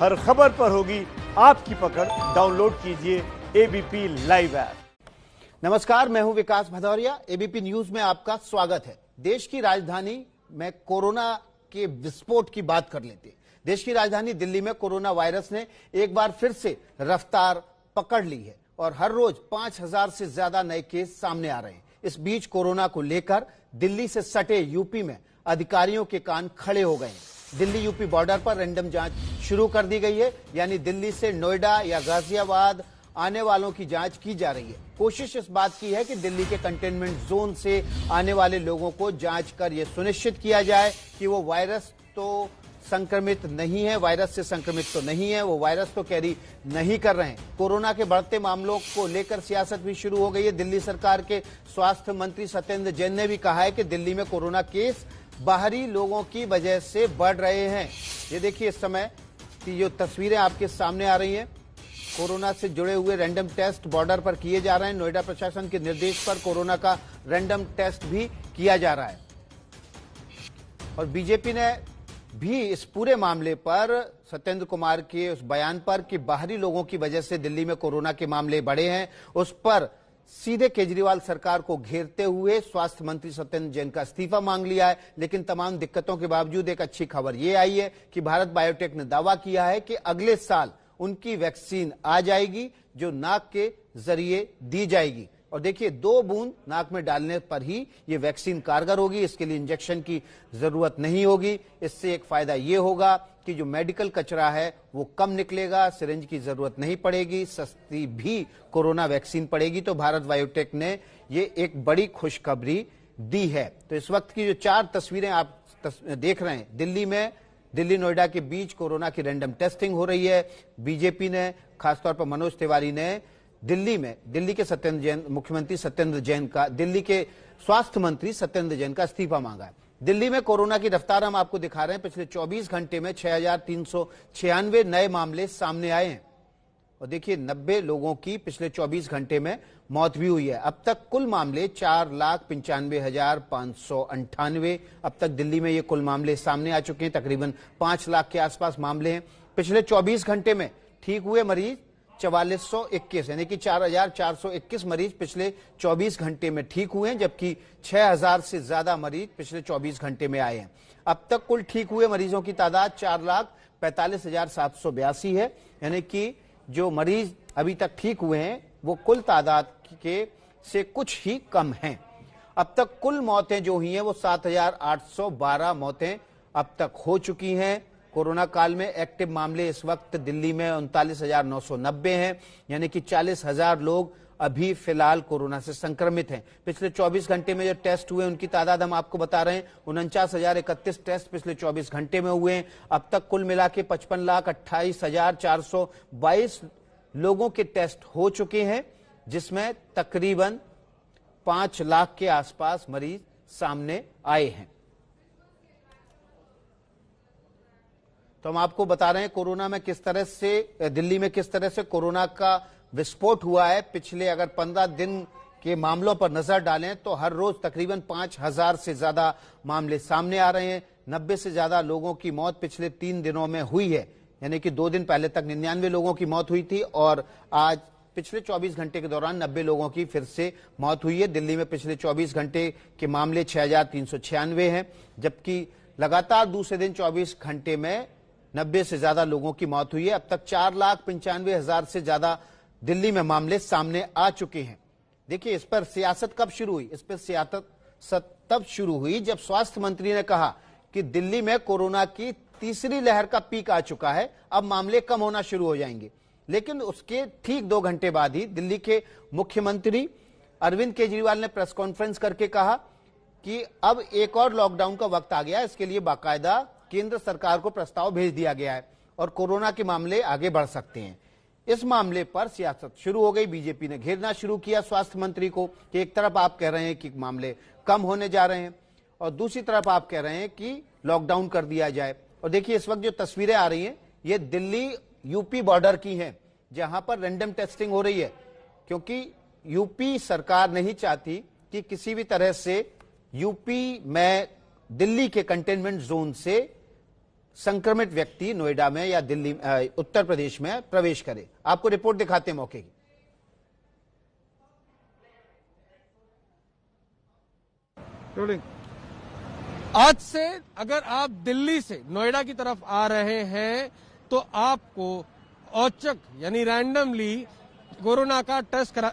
हर खबर पर होगी आपकी पकड़। डाउनलोड कीजिए एबीपी लाइव ऐप। नमस्कार, मैं हूं विकास भदौरिया। एबीपी न्यूज में आपका स्वागत है। देश की राजधानी में कोरोना के विस्फोट की बात कर लेते हैं। देश की राजधानी दिल्ली में कोरोना वायरस ने एक बार फिर से रफ्तार पकड़ ली है और हर रोज 5000 से ज्यादा नए केस सामने आ रहे हैं। इस बीच कोरोना को लेकर दिल्ली से सटे यूपी में अधिकारियों के कान खड़े हो गए हैं। दिल्ली यूपी बॉर्डर पर रैंडम जांच शुरू कर दी गई है, यानी दिल्ली से नोएडा या गाजियाबाद आने वालों की जांच की जा रही है। कोशिश इस बात की है कि दिल्ली के कंटेनमेंट जोन से आने वाले लोगों को जांच कर यह सुनिश्चित किया जाए कि वो वायरस तो संक्रमित नहीं है, वायरस से संक्रमित तो नहीं है, वो वायरस तो कैरी नहीं कर रहे हैं। कोरोना के बढ़ते मामलों को लेकर सियासत भी शुरू हो गई है। दिल्ली सरकार के स्वास्थ्य मंत्री सत्येंद्र जैन ने भी कहा है कि दिल्ली में कोरोना केस बाहरी लोगों की वजह से बढ़ रहे हैं। ये देखिए, इस समय की जो तस्वीरें आपके सामने आ रही हैं, कोरोना से जुड़े हुए रैंडम टेस्ट बॉर्डर पर किए जा रहे हैं। नोएडा प्रशासन के निर्देश पर कोरोना का रैंडम टेस्ट भी किया जा रहा है और बीजेपी ने भी इस पूरे मामले पर सत्येंद्र कुमार के उस बयान पर कि बाहरी लोगों की वजह से दिल्ली में कोरोना के मामले बढ़े हैं, उस पर सीधे केजरीवाल सरकार को घेरते हुए स्वास्थ्य मंत्री सत्येंद्र जैन का इस्तीफा मांग लिया है। लेकिन तमाम दिक्कतों के बावजूद एक अच्छी खबर यह आई है कि भारत बायोटेक ने दावा किया है कि अगले साल उनकी वैक्सीन आ जाएगी जो नाक के जरिए दी जाएगी। और देखिए, 2 बूंद नाक में डालने पर ही ये वैक्सीन कारगर होगी, इसके लिए इंजेक्शन की जरूरत नहीं होगी। इससे एक फायदा ये होगा कि जो मेडिकल कचरा है वो कम निकलेगा, सिरिंज की जरूरत नहीं पड़ेगी, सस्ती भी कोरोना वैक्सीन पड़ेगी। तो भारत बायोटेक ने ये एक बड़ी खुशखबरी दी है। तो इस वक्त की जो 4 तस्वीरें आप देख रहे हैं, दिल्ली में दिल्ली नोएडा के बीच कोरोना की रैंडम टेस्टिंग हो रही है। बीजेपी ने, खासतौर पर मनोज तिवारी ने दिल्ली के सत्येंद्र जैन, मुख्यमंत्री सत्येंद्र जैन का, दिल्ली के स्वास्थ्य मंत्री सत्येंद्र जैन का इस्तीफा मांगा है। दिल्ली में कोरोना की रफ्तार हम आपको दिखा रहे हैं। पिछले 24 घंटे में 6396 नए मामले सामने आए हैं और देखिए, 90 लोगों की पिछले 24 घंटे में मौत भी हुई है। अब तक कुल मामले 4,95,598। अब तक दिल्ली में ये कुल मामले सामने आ चुके हैं। तकरीबन 5 लाख के आसपास मामले हैं। पिछले 24 घंटे में ठीक हुए मरीज 4421, यानी कि 4421 मरीज पिछले 24 घंटे में ठीक हुए हैं, जबकि 6000 से ज्यादा मरीज पिछले 24 घंटे में आए हैं। अब तक कुल ठीक हुए मरीजों की तादाद 4,45,782 है, यानी कि जो मरीज अभी तक ठीक हुए हैं वो कुल तादाद के से कुछ ही कम हैं। अब तक कुल मौतें जो हुई हैं वो 7,812 मौतें अब तक हो चुकी हैं। कोरोना काल में एक्टिव मामले इस वक्त दिल्ली में 39,990 हैं, यानी कि 40,000 लोग अभी फिलहाल कोरोना से संक्रमित हैं। पिछले 24 घंटे में जो टेस्ट हुए उनकी तादाद हम आपको बता रहे हैं, 49,031 टेस्ट पिछले 24 घंटे में हुए हैं। अब तक कुल मिला के 55,28,422 लोगों के टेस्ट हो चुके हैं, जिसमें तकरीबन 5 लाख के आसपास मरीज सामने आए हैं। तो हम आपको बता रहे हैं कोरोना में किस तरह से, दिल्ली में किस तरह से कोरोना का विस्फोट हुआ है। पिछले अगर 15 दिन के मामलों पर नजर डालें तो हर रोज तकरीबन 5000 से ज्यादा मामले सामने आ रहे हैं। 90 से ज्यादा लोगों की मौत पिछले 3 दिनों में हुई है, यानी कि 2 दिन पहले तक 99 लोगों की मौत हुई थी और आज पिछले 24 घंटे के दौरान 90 लोगों की फिर से मौत हुई है। दिल्ली में पिछले 24 घंटे के मामले 6396 हैं, जबकि लगातार दूसरे दिन 24 घंटे में 90 से ज्यादा लोगों की मौत हुई है। अब तक 4,95,000 से ज्यादा दिल्ली में मामले सामने आ चुके हैं। देखिए, इस पर सियासत कब शुरू हुई? इस पर सियासत तब शुरू हुई जब स्वास्थ्य मंत्री ने कहा कि दिल्ली में कोरोना की तीसरी लहर का पीक आ चुका है, अब मामले कम होना शुरू हो जाएंगे। लेकिन उसके ठीक 2 घंटे बाद ही दिल्ली के मुख्यमंत्री अरविंद केजरीवाल ने प्रेस कॉन्फ्रेंस करके कहा कि अब एक और लॉकडाउन का वक्त आ गया, इसके लिए बाकायदा केंद्र सरकार को प्रस्ताव भेज दिया गया है और कोरोना के मामले आगे बढ़ सकते हैं। इस मामले पर सियासत शुरू हो गई। बीजेपी ने घेरना शुरू किया स्वास्थ्य मंत्री को कि एक तरफ आप कह रहे हैं कि मामले कम होने जा रहे हैं और दूसरी तरफ आप कह रहे हैं कि लॉकडाउन कर दिया जाए। और देखिए, इस वक्त जो तस्वीरें आ रही हैं ये दिल्ली यूपी बॉर्डर की हैं, जहां पर रैंडम टेस्टिंग हो रही है, क्योंकि यूपी सरकार नहीं चाहती कि किसी भी तरह से यूपी में दिल्ली के कंटेनमेंट जोन से संक्रमित व्यक्ति नोएडा में या दिल्ली उत्तर प्रदेश में प्रवेश करे। आपको रिपोर्ट दिखाते हैं मौके की। आज से अगर आप दिल्ली से नोएडा की तरफ आ रहे हैं तो आपको औचक यानी रैंडमली कोरोना का टेस्ट करा।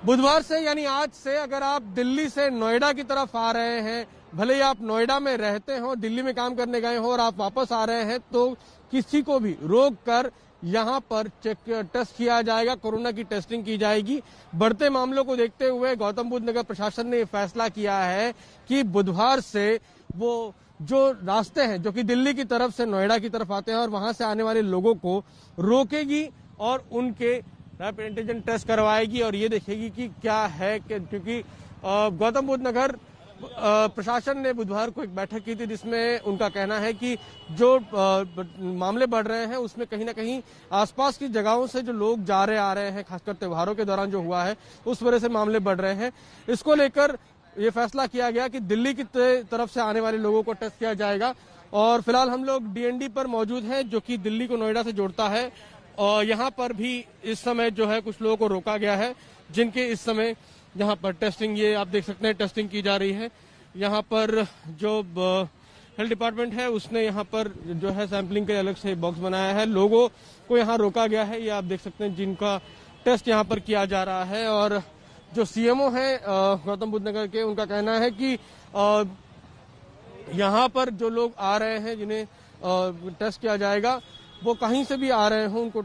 बुधवार से यानी आज से अगर आप दिल्ली से नोएडा की तरफ आ रहे हैं, भले ही आप नोएडा में रहते हो, दिल्ली में काम करने गए हो और आप वापस आ रहे हैं, तो किसी को भी रोक कर यहां पर टेस्ट किया जाएगा, कोरोना की टेस्टिंग की जाएगी। बढ़ते मामलों को देखते हुए गौतम बुद्ध नगर प्रशासन ने फैसला किया है कि बुधवार से वो जो रास्ते हैं जो कि दिल्ली की तरफ से नोएडा की तरफ आते हैं और वहां से आने वाले लोगों को रोकेगी और उनके रैपिड एंटीजन टेस्ट करवाएगी और ये देखेगी कि क्या है क्योंकि गौतम बुद्ध नगर प्रशासन ने बुधवार को एक बैठक की थी जिसमें उनका कहना है कि जो मामले बढ़ रहे हैं उसमें कहीं ना कहीं आसपास की जगहों से जो लोग जा रहे आ रहे हैं, खासकर त्योहारों के दौरान जो हुआ है उस वजह से मामले बढ़ रहे हैं। इसको लेकर ये फैसला किया गया कि दिल्ली की तरफ से आने वाले लोगों को टेस्ट किया जाएगा। और फिलहाल हम लोग डीएनडी पर मौजूद हैं जो कि दिल्ली को नोएडा से जोड़ता है और यहाँ पर भी इस समय जो है कुछ लोगों को रोका गया है जिनके इस समय यहाँ पर टेस्टिंग, ये आप देख सकते हैं टेस्टिंग की जा रही है। यहाँ पर जो हेल्थ डिपार्टमेंट है उसने यहाँ पर जो है सैंपलिंग के अलग से बॉक्स बनाया है, लोगों को यहाँ रोका गया है, ये आप देख सकते हैं जिनका टेस्ट यहाँ पर किया जा रहा है। और जो सीएमओ है गौतम बुद्ध नगर के, उनका कहना है कि यहाँ पर जो लोग आ रहे हैं जिन्हें टेस्ट किया जाएगा वो कहीं से भी आ रहे हों, उनको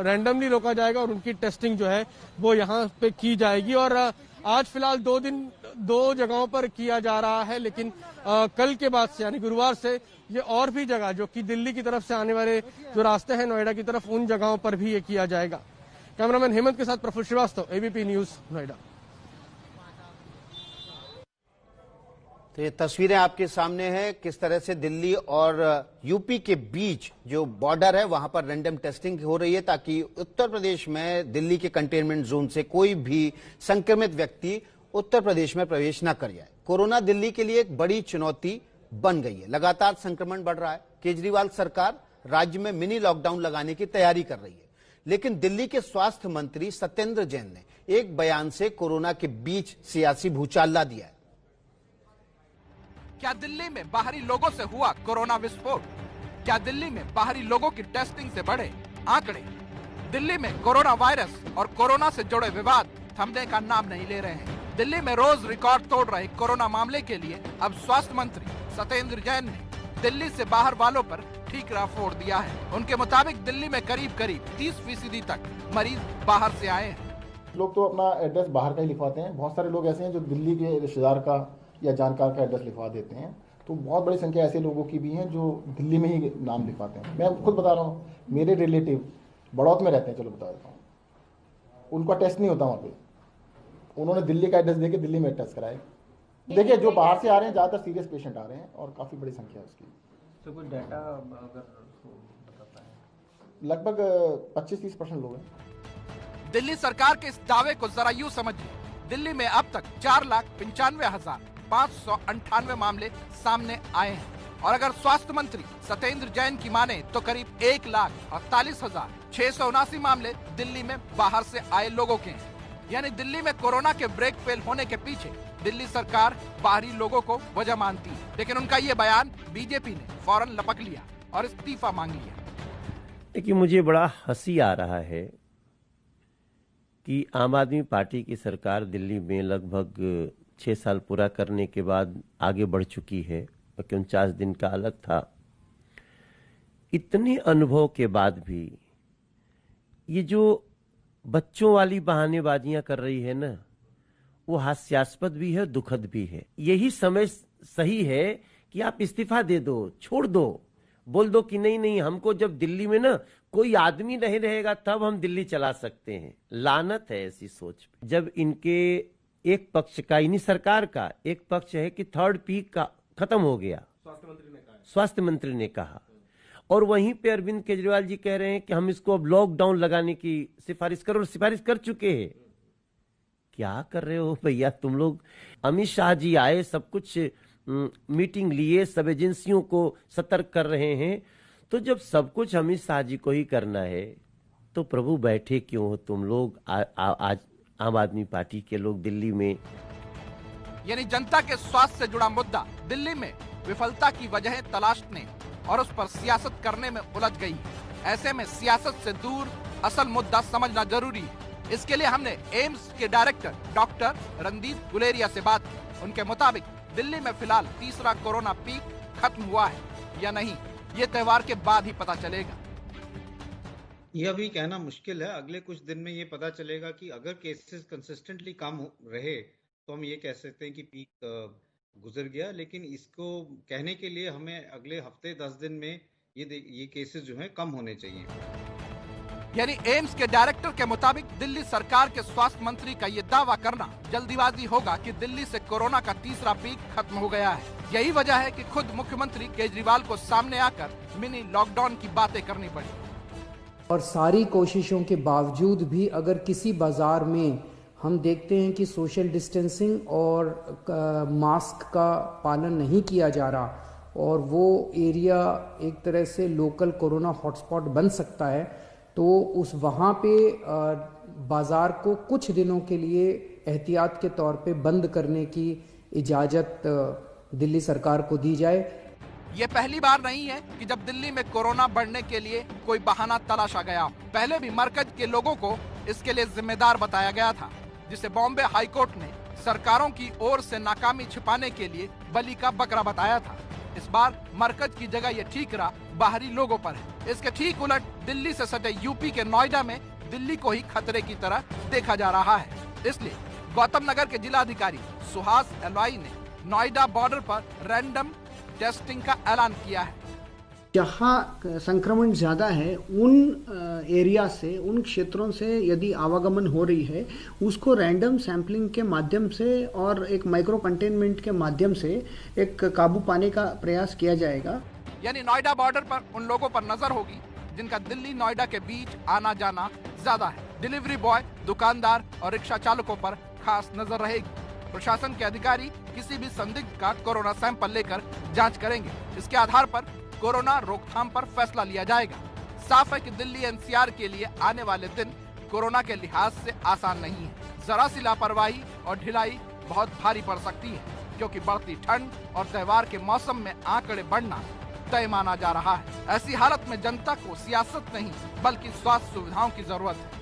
रैंडमली रोका जाएगा और उनकी टेस्टिंग जो है वो यहाँ पे की जाएगी। और आज फिलहाल 2 दिन 2 जगहों पर किया जा रहा है, लेकिन कल के बाद से यानी गुरुवार से ये और भी जगह जो कि दिल्ली की तरफ से आने वाले जो रास्ते हैं नोएडा की तरफ, उन जगहों पर भी ये किया जाएगा। कैमरामैन हेमंत के साथ प्रफुल्ल श्रीवास्तव, एबीपी न्यूज, नोएडा। तो ये तस्वीरें आपके सामने हैं किस तरह से दिल्ली और यूपी के बीच जो बॉर्डर है वहां पर रैंडम टेस्टिंग हो रही है ताकि उत्तर प्रदेश में दिल्ली के कंटेनमेंट जोन से कोई भी संक्रमित व्यक्ति उत्तर प्रदेश में प्रवेश न कर जाए। कोरोना दिल्ली के लिए एक बड़ी चुनौती बन गई है। लगातार संक्रमण बढ़ रहा है। केजरीवाल सरकार राज्य में मिनी लॉकडाउन लगाने की तैयारी कर रही है, लेकिन दिल्ली के स्वास्थ्य मंत्री सत्येंद्र जैन ने एक बयान से कोरोना के बीच सियासी भूचाल ला दिया है। क्या दिल्ली में बाहरी लोगों से हुआ कोरोना विस्फोट? क्या दिल्ली में बाहरी लोगों की टेस्टिंग से बढ़े आंकड़े? दिल्ली में कोरोना वायरस और कोरोना से जुड़े विवाद थमने का नाम नहीं ले रहे हैं। दिल्ली में रोज रिकॉर्ड तोड़ रहे कोरोना मामले के लिए अब स्वास्थ्य मंत्री सत्येंद्र जैन ने दिल्ली से बाहर वालों पर ठीकरा फोड़ दिया है। उनके मुताबिक दिल्ली में करीब 30% तक मरीज बाहर से आए हैं। लोग तो अपना एड्रेस बाहर का ही लिखवाते हैं। बहुत सारे लोग ऐसे हैं जो दिल्ली के रिश्तेदार का या जानकार का एड्रेस लिखवा देते हैं। तो बहुत बड़ी संख्या ऐसे लोगों की भी हैं जो दिल्ली में ही नाम लिखवाते हैं। मैं खुद बता रहा हूँ, मेरे रिलेटिव बड़ौत में रहते हैं, चलो बता देता हूँ, उनका टेस्ट नहीं होता वहाँ पे, उन्होंने दिल्ली का एड्रेस देके दिल्ली में टेस्ट कराए। देखिए जो बाहर से आ रहे हैं ज़्यादातर सीरियस पेशेंट आ रहे हैं और काफ़ी बड़ी संख्या है उसकी। तो कोई डाटा अगर बता पाएं? लगभग 25-30% लोग हैं। दिल्ली सरकार के इस दावे को जरा यूं समझिए, दिल्ली में अब तक 4,95,598 मामले सामने आए हैं और अगर स्वास्थ्य मंत्री सत्येंद्र जैन की माने तो करीब 1,48,679 मामले दिल्ली में बाहर से आए लोगों के हैं। यानी दिल्ली में कोरोना के ब्रेक फेल होने के पीछे दिल्ली सरकार बाहरी लोगों को वजह मानती है, लेकिन उनका ये बयान बीजेपी ने फौरन लपक लिया और इस्तीफा मांग लिया। देखिए, मुझे बड़ा हंसी आ रहा है कि आम आदमी पार्टी की सरकार दिल्ली में लगभग 6 साल पूरा करने के बाद आगे बढ़ चुकी है, क्योंकि 49 दिन का अलग था। इतने अनुभव के बाद भी ये जो बच्चों वाली बहानेबाजियां कर रही है ना, वो हास्यास्पद भी है, दुखद भी है। यही समय सही है कि आप इस्तीफा दे दो, छोड़ दो, बोल दो कि नहीं नहीं, हमको जब दिल्ली में ना कोई आदमी नहीं रहेगा तब हम दिल्ली चला सकते हैं। लानत है ऐसी सोच पे। जब इनके एक पक्ष का, यानी सरकार का एक पक्ष है कि 3rd पीक का खत्म हो गया, स्वास्थ्य मंत्री ने कहा, और वहीं पे अरविंद केजरीवाल जी कह रहे हैं कि हम इसको अब लॉकडाउन लगाने की सिफारिश करो, और सिफारिश कर चुके हैं। क्या कर रहे हो भैया तुम लोग? अमित शाह जी आए, सब कुछ मीटिंग लिए, सब एजेंसियों को सतर्क कर रहे हैं। तो जब सब कुछ अमित शाह जी को ही करना है तो प्रभु बैठे क्यों हो तुम लोग? आज आम आदमी पार्टी के लोग दिल्ली में, यानी जनता के स्वास्थ्य से जुड़ा मुद्दा दिल्ली में विफलता की वजह तलाशने और उस पर सियासत करने में उलझ गई। ऐसे में सियासत से दूर असल मुद्दा समझना जरूरी है। इसके लिए हमने एम्स के डायरेक्टर डॉक्टर रणदीप गुलेरिया से बात की। उनके मुताबिक दिल्ली में फिलहाल तीसरा कोरोना पीक खत्म हुआ है या नहीं, ये त्योहार के बाद ही पता चलेगा। यह भी कहना मुश्किल है। अगले कुछ दिन में ये पता चलेगा कि अगर केसेस कंसिस्टेंटली कम रहे तो हम ये कह सकते हैं कि पीक गुजर गया, लेकिन इसको कहने के लिए हमें अगले हफ्ते 10 दिन में ये केसेस जो हैं कम होने चाहिए। यानी एम्स के डायरेक्टर के मुताबिक दिल्ली सरकार के स्वास्थ्य मंत्री का ये दावा करना जल्दीबाजी होगा कि दिल्ली से कोरोना का तीसरा पीक खत्म हो गया है। यही वजह है कि खुद मुख्यमंत्री केजरीवाल को सामने आकर मिनी लॉकडाउन की बातें करनी पड़ी। और सारी कोशिशों के बावजूद भी अगर किसी बाजार में हम देखते हैं कि सोशल डिस्टेंसिंग और मास्क का पालन नहीं किया जा रहा और वो एरिया एक तरह से लोकल कोरोना हॉटस्पॉट बन सकता है, तो उस वहाँ पे बाजार को कुछ दिनों के लिए एहतियात के तौर पे बंद करने की इजाज़त दिल्ली सरकार को दी जाए। ये पहली बार नहीं है कि जब दिल्ली में कोरोना बढ़ने के लिए कोई बहाना तलाशा गया। पहले भी मरकज के लोगों को इसके लिए जिम्मेदार बताया गया था, जिसे बॉम्बे हाईकोर्ट ने सरकारों की ओर से नाकामी छिपाने के लिए बलि का बकरा बताया था। इस बार मरकज की जगह ये ठीकरा बाहरी लोगों पर है। इसके ठीक उलट दिल्ली से सटे यूपी के नोएडा में दिल्ली को ही खतरे की तरह देखा जा रहा है। इसलिए गौतम नगर के जिलाधिकारी सुहास एलवाई ने नोएडा बॉर्डर पर रैंडम टेस्टिंग का ऐलान किया है। जहाँ संक्रमण ज़्यादा है उन एरिया से, उन क्षेत्रों से यदि आवागमन हो रही है, उसको रैंडम सैंपलिंग के माध्यम से और एक माइक्रो कंटेनमेंट के माध्यम से एक काबू पाने का प्रयास किया जाएगा। यानी नोएडा बॉर्डर पर उन लोगों पर नजर होगी जिनका दिल्ली नोएडा के बीच आना जाना ज्यादा है। डिलीवरी बॉय, दुकानदार और रिक्शा चालकों पर खास नजर रहेगी। प्रशासन के अधिकारी किसी भी संदिग्ध का कोरोना सैंपल लेकर जांच करेंगे। इसके आधार पर कोरोना रोकथाम पर फैसला लिया जाएगा। साफ है कि दिल्ली एनसीआर के लिए आने वाले दिन कोरोना के लिहाज से आसान नहीं है। जरा सी लापरवाही और ढिलाई बहुत भारी पड़ सकती है, क्योंकि बढ़ती ठंड और त्योहार के मौसम में आंकड़े बढ़ना तय माना जा रहा है। ऐसी हालत में जनता को सियासत नहीं बल्कि स्वास्थ्य सुविधाओं की जरूरत है।